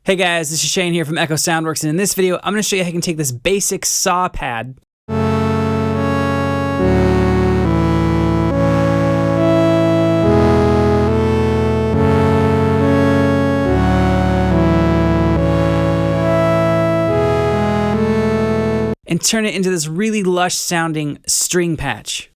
Hey guys, this is Shane here from Echo Soundworks, and in this video, I'm going to show you how you can take this basic saw pad and turn it into this really lush sounding string patch.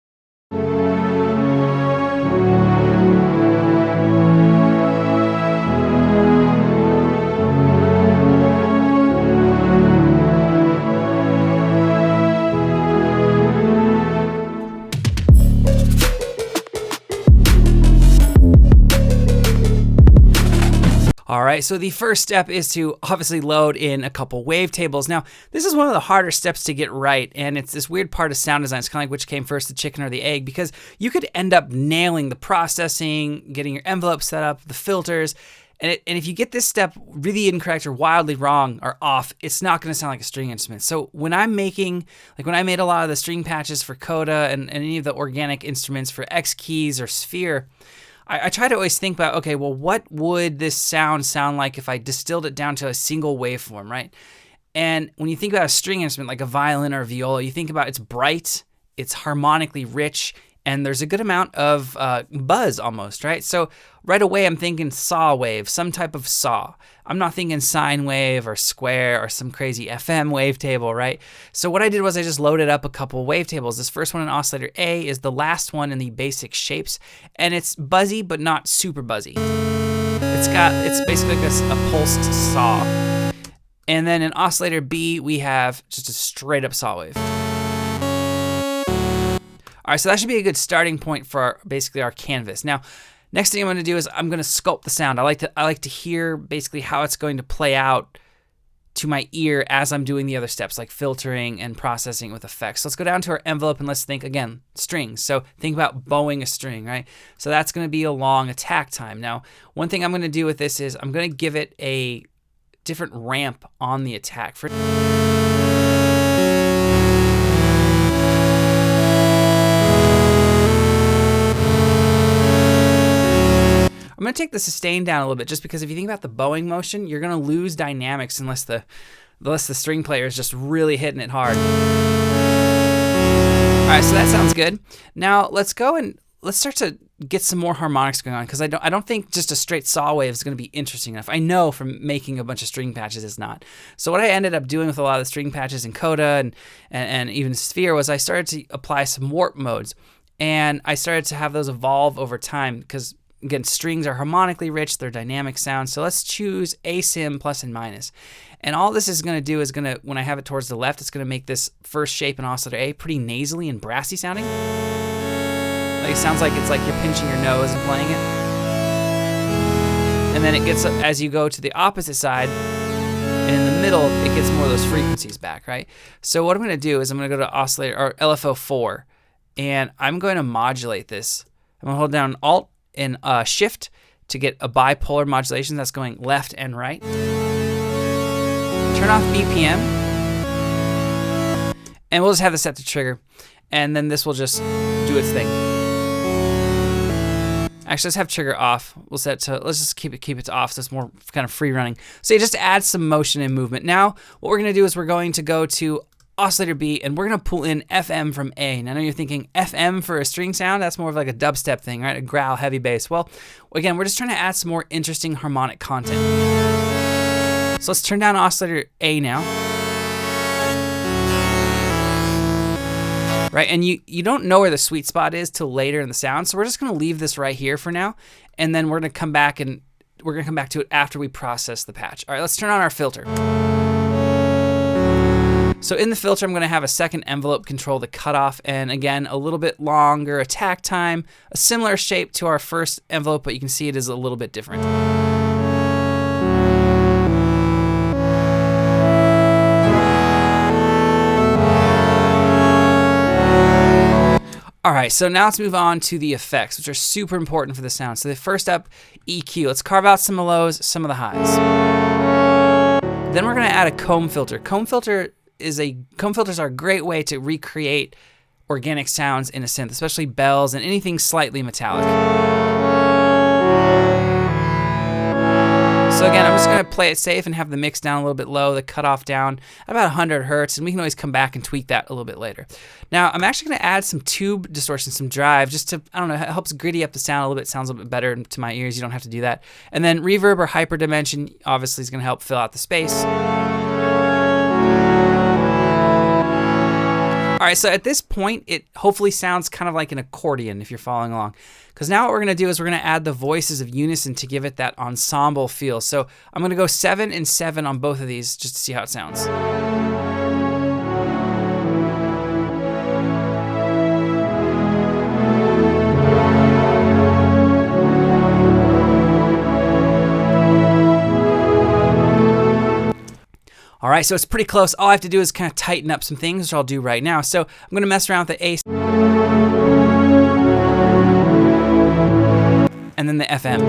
All right, so the first step is to obviously load in a couple wavetables. Now, this is one of the harder steps to get right, and it's this weird part of sound design. It's kind of like which came first, the chicken or the egg, because you could end up nailing the processing, getting your envelope set up, the filters, and if you get this step really incorrect or wildly wrong or off, it's not going to sound like a string instrument. So when I'm making, like when I made a lot of the string patches for CODA and any of the organic instruments for X keys or Sphere, I try to always think about, okay, well, what would this sound like if I distilled it down to a single waveform, right? And when you think about a string instrument like a violin or a viola, you think about it's bright, it's harmonically rich, and there's a good amount of buzz almost, right? So right away I'm thinking saw wave, some type of saw. I'm not thinking sine wave or square or some crazy FM wavetable, right? So what I did was I just loaded up a couple wavetables. This first one in oscillator A is the last one in the basic shapes, and it's buzzy but not super buzzy. It's basically like a pulsed saw. And then in oscillator B we have just a straight up saw wave. All right, so that should be a good starting point for basically our canvas. Now, next thing I'm going to do is I'm going to sculpt the sound. I like to hear basically how it's going to play out to my ear as I'm doing the other steps like filtering and processing with effects. So let's go down to our envelope and let's think again, strings. So think about bowing a string, right? So that's going to be a long attack time. Now, one thing I'm going to do with this is I'm going to give it a different ramp on the attack. I'm going to take the sustain down a little bit just because if you think about the bowing motion, you're going to lose dynamics unless the string player is just really hitting it hard. All right, so that sounds good. Now let's go and let's start to get some more harmonics going on because I don't think just a straight saw wave is going to be interesting enough. I know from making a bunch of string patches it's not. So what I ended up doing with a lot of the string patches in CODA and even Sphere was I started to apply some warp modes, and I started to have those evolve over time because again, strings are harmonically rich, they're dynamic sounds. So let's choose asim plus and minus. And all this is going to do is when I have it towards the left, it's going to make this first shape in oscillator A pretty nasally and brassy sounding. Like it sounds like it's like you're pinching your nose and playing it. And then it gets, as you go to the opposite side, and in the middle, it gets more of those frequencies back, right? So what I'm going to do is I'm going to go to oscillator or LFO 4, and I'm going to modulate this. I'm going to hold down Alt and Shift to get a bipolar modulation that's going left and right. Turn off BPM, and we'll just have this set to trigger, and then this will just do its thing. Actually, let's have trigger off. We'll set to, let's just keep it off so it's more kind of free running. So you just add some motion and movement. Now, what we're gonna do is we're going to go to oscillator B, and we're gonna pull in FM from A. Now I know you're thinking FM for a string sound, that's more of like a dubstep thing, right? A growl, heavy bass. Well, again, we're just trying to add some more interesting harmonic content. So let's turn down oscillator A now. Right, and you don't know where the sweet spot is till later in the sound, so we're just gonna leave this right here for now, and then we're gonna come back to it after we process the patch. All right, let's turn on our filter. So in the filter, I'm going to have a second envelope control the cutoff, and again, a little bit longer attack time, a similar shape to our first envelope, but you can see it is a little bit different. All right, so now let's move on to the effects, which are super important for the sound. So the first up, EQ. Let's carve out some of the lows, some of the highs. Then we're going to add a comb filter. Comb filters are a great way to recreate organic sounds in a synth, especially bells and anything slightly metallic. So So again, I'm just gonna play it safe and have the mix down a little bit low, the cutoff down about 100 hertz, and we can always come back and tweak that a little bit later. Now, I'm actually gonna add some tube distortion, some drive, just to, I don't know, it helps gritty up the sound a little bit, sounds a little bit better to my ears. You don't have to do that. And then reverb or hyperdimension obviously is gonna help fill out the space. All right, so at this point, it hopefully sounds kind of like an accordion if you're following along. Because now what we're gonna do is we're gonna add the voices of unison to give it that ensemble feel. So I'm gonna go 7 and 7 on both of these just to see how it sounds. All right, so it's pretty close. All I have to do is kind of tighten up some things, which I'll do right now. So I'm gonna mess around with the A and then the FM.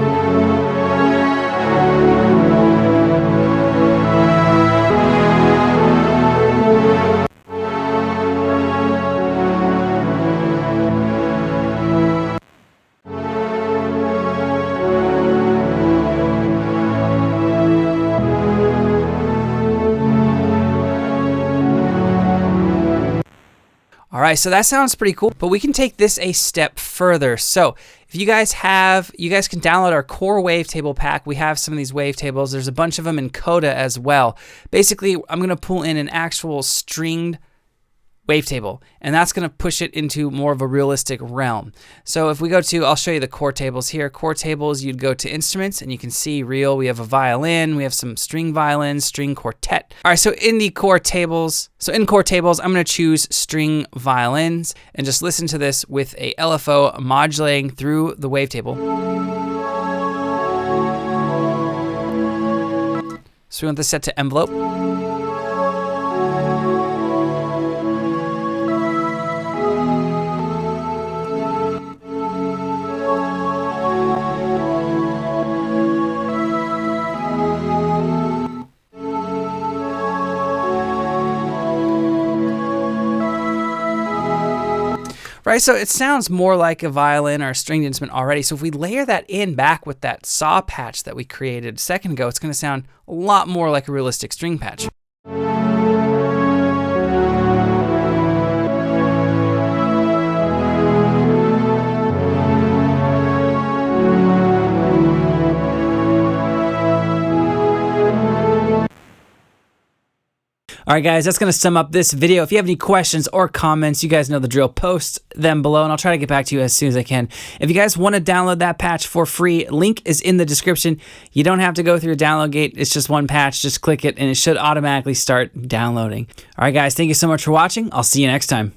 All right, so that sounds pretty cool, but we can take this a step further. So if you guys can download our core wavetable pack. We have some of these wavetables. There's a bunch of them in CODA as well. Basically, I'm gonna pull in an actual stringed wavetable, and that's gonna push it into more of a realistic realm. So if we go to, I'll show you the core tables here. Core tables, you'd go to instruments and you can see real. We have a violin, we have some string violins, string quartet. All right, so in core tables, I'm gonna choose string violins and just listen to this with a LFO modulating through the wavetable. So we want this set to envelope. Right, so it sounds more like a violin or a stringed instrument already. So if we layer that in back with that saw patch that we created a second ago, it's gonna sound a lot more like a realistic string patch. All right, guys, that's going to sum up this video. If you have any questions or comments, you guys know the drill. Post them below, and I'll try to get back to you as soon as I can. If you guys want to download that patch for free, link is in the description. You don't have to go through a download gate. It's just one patch. Just click it, and it should automatically start downloading. All right, guys, thank you so much for watching. I'll see you next time.